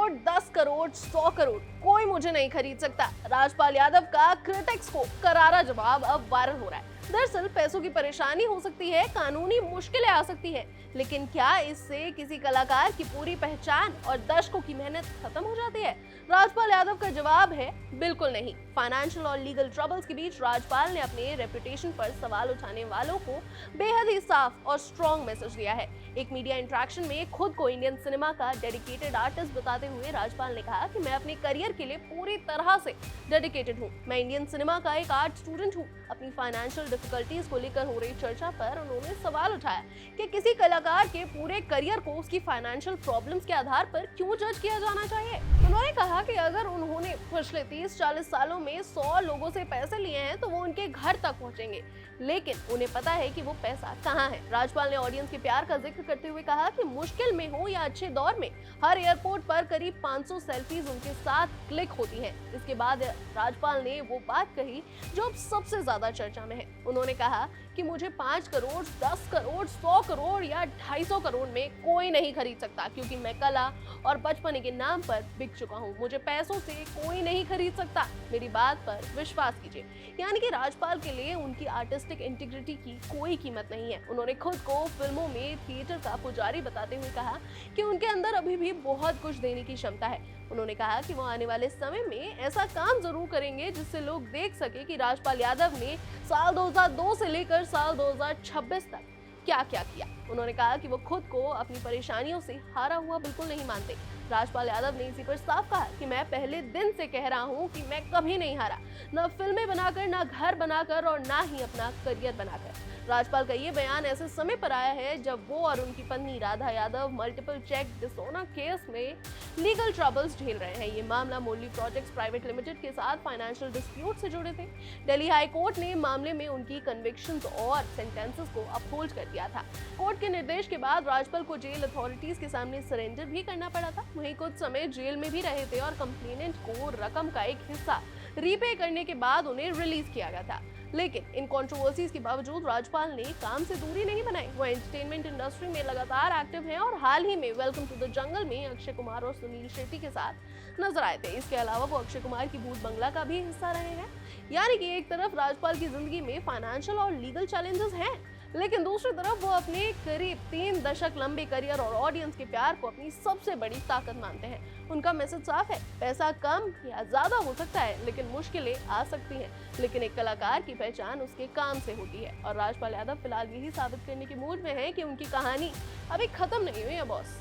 करोड़, 10 करोड़, 100 करोड़, कोई मुझे नहीं खरीद सकता। राजपाल यादव का क्रिटिक्स को करारा जवाब अब वायरल हो रहा है। दरअसल पैसों की परेशानी हो सकती है, कानूनी मुश्किलें आ सकती है, लेकिन क्या इससे किसी कलाकार की पूरी पहचान और दर्शकों की मेहनत खत्म हो जाती है? राजपाल यादव का जवाब है बिल्कुल नहीं। फाइनेंशियल और लीगल ट्रबल्स के बीच राजपाल ने अपने रेपुटेशन पर सवाल उठाने वालों को बेहद ही साफ और स्ट्रॉन्ग मैसेज दिया है। एक मीडिया इंटरेक्शन में खुद को इंडियन सिनेमा का डेडिकेटेड आर्टिस्ट बताते हुए राजपाल ने कहा कि मैं अपने करियर के लिए पूरी तरह से डेडिकेटेड हूँ। मैं इंडियन सिनेमा का एक आर्ट स्टूडेंट हूँ। अपनी फाइनेंशियल डिफिकल्टीज को लेकर हो रही चर्चा पर उन्होंने सवाल उठाया कि किसी कलाकार के पूरे करियर को उसकी फाइनेंशियल प्रॉब्लम्स के आधार पर क्यों जज किया जाना चाहिए। उन्होंने कहा कि अगर उन्होंने पिछले 30-40 सालों में 100 लोगों से पैसे लिए हैं तो वो उनके घर तक पहुंचेंगे, लेकिन उन्हें पता है कि वो पैसा कहाँ है। राजपाल ने ऑडियंस के प्यार का जिक्र करते हुए कहा कि मुश्किल में हो या अच्छे दौर में हर एयरपोर्ट पर करीब 500 सेल्फीज उनके साथ क्लिक होती हैं। इसके बाद राजपाल ने वो बात कही जो अब सबसे ज्यादा चर्चा में है। उन्होंने कहा कि मुझे 5 करोड़, 10 करोड़, 100 करोड़ या 250 करोड़ में कोई नहीं खरीद सकता, क्योंकि मैं कला और बचपने के नाम पर बिक चुका हूँ। मुझे पैसों से कोई नहीं खरीद सकता, मेरी बात पर विश्वास कीजिए। यानी कि राजपाल के लिए उनकी आर्टिस्टिक इंटीग्रिटी की कोई कीमत नहीं है। उन्होंने खुद को फिल्मों में थिएटर का पुजारी बताते हुए कहा कि उनके अंदर अभी भी बहुत कुछ देने की क्षमता है। उन्होंने कहा कि वो आने वाले समय में ऐसा काम जरूर करेंगे जिससे लोग देख सके कि राजपाल यादव ने साल 2002 से लेकर साल 2026 तक क्या क्या किया। उन्होंने कहा कि वो खुद को अपनी परेशानियों से हारा हुआ बिल्कुल नहीं मानते। राजपाल यादव ने इसी पर साफ कहा कि मैं पहले दिन से कह रहा हूं कि मैं कभी नहीं हारा, न फिल्में बनाकर, न घर बनाकर और ना ही अपना करियर बनाकर। राजपाल का ये बयान ऐसे समय पर आया है जब वो और उनकी पत्नी Radha Yadav multiple cheque dishonour case में लीगल ट्रबल्स झेल रहे हैं। ये मामला मुरली प्रोजेक्ट्स प्राइवेट लिमिटेड के साथ फाइनेंशियल डिस्प्यूट से जुड़े थे। दिल्ली हाई कोर्ट ने मामले में उनकी कन्विक्शंस और सेंटेंसेस को अपहोल्ड कर दिया था। कोर्ट के निर्देश के बाद राजपाल को जेल अथॉरिटीज के सामने सरेंडर भी करना पड़ा था। वहीं कुछ समय जेल में भी रहे थे और कंप्लेनेंट को रकम का एक हिस्सा रीपे करने के बाद उन्हें रिलीज किया गया था। लेकिन इन कंट्रोवर्सीज के बावजूद राजपाल ने काम से दूरी नहीं बनाई। वो एंटरटेनमेंट इंडस्ट्री में लगातार एक्टिव हैं और हाल ही में वेलकम टू द जंगल में अक्षय कुमार और सुनील शेट्टी के साथ नजर आए थे। इसके अलावा वो अक्षय कुमार की भूत बंगला का भी हिस्सा रहे हैं। यानी कि एक तरफ राजपाल की जिंदगी में फाइनेंशियल और लीगल चैलेंजेस हैं, लेकिन दूसरी तरफ वो अपने करीब 3 दशक लंबे करियर और ऑडियंस के प्यार को अपनी सबसे बड़ी ताकत मानते हैं। उनका मैसेज साफ है, पैसा कम या ज्यादा हो सकता है, लेकिन मुश्किलें आ सकती हैं, लेकिन एक कलाकार की पहचान उसके काम से होती है। और राजपाल यादव फिलहाल यही साबित करने के मूड में है कि उनकी कहानी अभी खत्म नहीं हुई है बॉस।